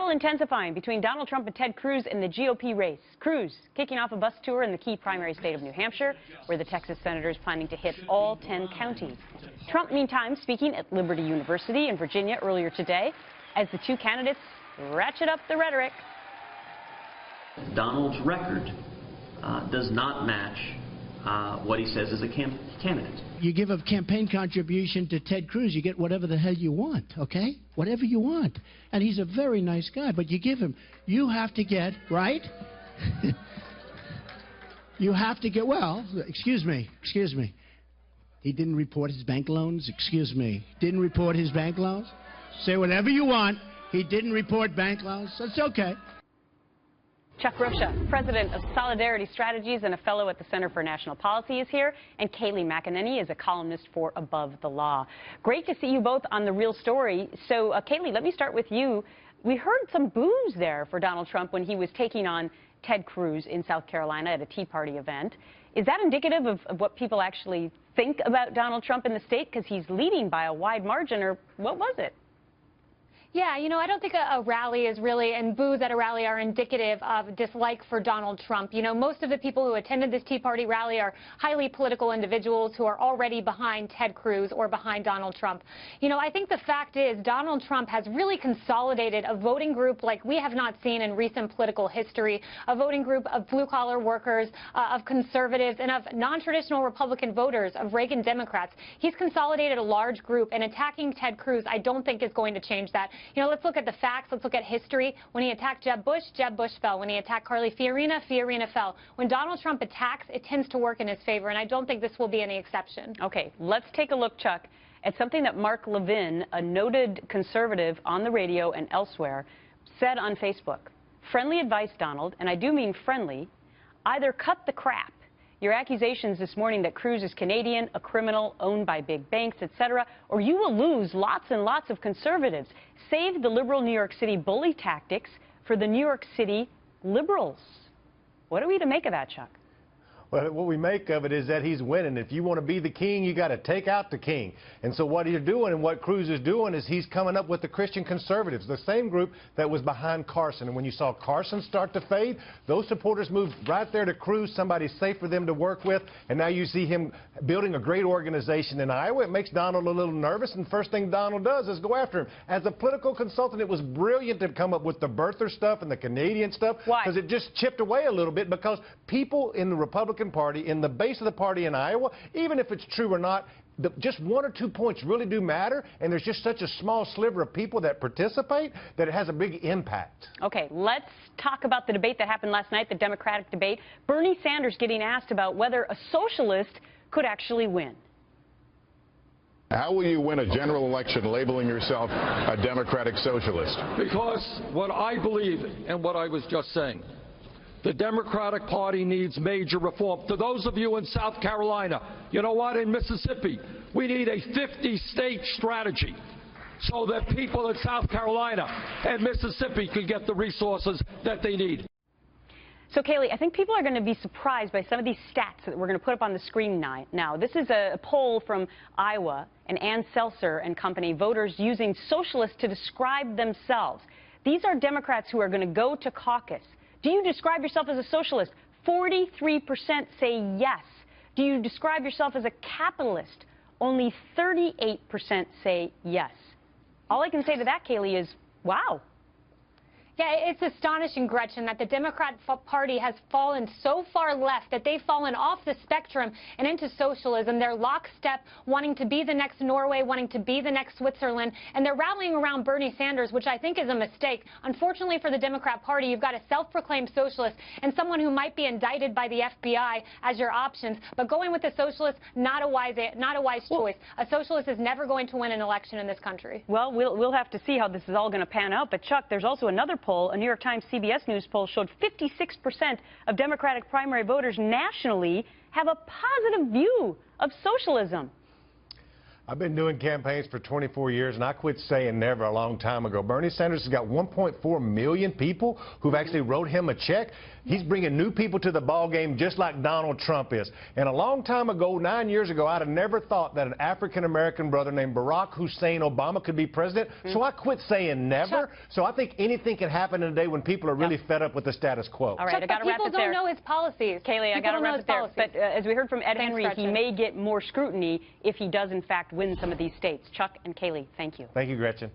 battle intensifying between Donald Trump and Ted Cruz in the GOP race. Cruz kicking off a bus tour in the key primary state of New Hampshire, where the Texas senator is planning to hit all 10 counties. Trump, meantime, speaking at Liberty University in Virginia earlier today as the two candidates ratchet up the rhetoric. Donald's record does not match what he says as a candidate. You give a campaign contribution to Ted Cruz, you get whatever the hell you want, okay? Whatever you want. And he's a very nice guy, but you give him, you have to get, right? You have to get, well, excuse me. He didn't report his bank loans, excuse me. Didn't report his bank loans? Say whatever you want. He didn't report bank loans, that's okay. Chuck Rocha, president of Solidarity Strategies and a fellow at the Center for National Policy, is here, and Kayleigh McEnany is a columnist for Above the Law. Great to see you both on The Real Story. So, Kayleigh, let me start with you. We heard some boos there for Donald Trump when he was taking on Ted Cruz in South Carolina at a Tea Party event. Is that indicative of what people actually think about Donald Trump in the state? Because he's leading by a wide margin, or what was it? Yeah, you know, I don't think a rally is really, and boos at a rally are indicative of dislike for Donald Trump. You know, most of the people who attended this Tea Party rally are highly political individuals who are already behind Ted Cruz or behind Donald Trump. You know, I think the fact is Donald Trump has really consolidated a voting group like we have not seen in recent political history, a voting group of blue-collar workers, of conservatives, and of non-traditional Republican voters, of Reagan Democrats. He's consolidated a large group, and attacking Ted Cruz I don't think is going to change that. You know, let's look at the facts. Let's look at history. When he attacked Jeb Bush fell. When he attacked Carly Fiorina fell. When Donald Trump attacks, it tends to work in his favor, and I don't think this will be any exception. Okay, let's take a look, Chuck, at something that Mark Levin, a noted conservative on the radio and elsewhere, said on Facebook. Friendly advice, Donald, and I do mean friendly. Either cut the crap. Your accusations this morning that Cruz is Canadian, a criminal, owned by big banks, etc., or you will lose lots and lots of conservatives. Save the liberal New York City bully tactics for the New York City liberals. What are we to make of that, Chuck? Well, what we make of it is that he's winning. If you want to be the king, you got to take out the king. And so what you're doing and what Cruz is doing is he's coming up with the Christian conservatives, the same group that was behind Carson. And when you saw Carson start to fade, those supporters moved right there to Cruz, somebody safe for them to work with. And now you see him building a great organization in Iowa. It makes Donald a little nervous. And first thing Donald does is go after him. As a political consultant, it was brilliant to come up with the birther stuff and the Canadian stuff. Why? Because it just chipped away a little bit, because people in the Republican Party, in the base of the party in Iowa, even if it's true or not, just 1 or 2 points really do matter, and there's just such a small sliver of people that participate that it has a big impact. Okay, let's talk about the debate that happened last night, the Democratic debate. Bernie Sanders getting asked about whether a socialist could actually win. How will you win a general election labeling yourself a Democratic socialist? Because what I believe and what I was just saying, the Democratic Party needs major reform. To those of you in South Carolina, you know what, in Mississippi, we need a 50-state strategy so that people in South Carolina and Mississippi can get the resources that they need. So, Kayleigh, I think people are going to be surprised by some of these stats that we're going to put up on the screen now. This is a poll from Iowa and Ann Seltzer and company, voters using socialists to describe themselves. These are Democrats who are going to go to caucus. Do you describe yourself as a socialist? 43% say yes. Do you describe yourself as a capitalist? Only 38% say yes. All I can say to that, Kayleigh, is wow. Yeah, it's astonishing, Gretchen, that the Democrat Party has fallen so far left that they've fallen off the spectrum and into socialism. They're lockstep, wanting to be the next Norway, wanting to be the next Switzerland, and they're rallying around Bernie Sanders, which I think is a mistake. Unfortunately for the Democrat Party, you've got a self-proclaimed socialist and someone who might be indicted by the FBI as your options. But going with the socialist, not a wise choice. A socialist is never going to win an election in this country. Well, we'll have to see how this is all going to pan out. But, Chuck, there's also another poll, a New York Times CBS News poll, showed 56% of Democratic primary voters nationally have a positive view of socialism. I've been doing campaigns for 24 years, and I quit saying never a long time ago. Bernie Sanders has got 1.4 million people who've actually wrote him a check. He's bringing new people to the ball game just like Donald Trump is. And a long time ago, 9 years ago, I'd have never thought that an African-American brother named Barack Hussein Obama could be president. So I quit saying never. So I think anything can happen in a day when people are really fed up with the status quo. All right, I got to wrap it there. People don't know his policies. Kayleigh, I got to wrap it there. But as we heard from Ed Henry, Gretchen. he may get more scrutiny if he does, in fact, win some of these states. Chuck and Kayleigh, thank you. Thank you, Gretchen.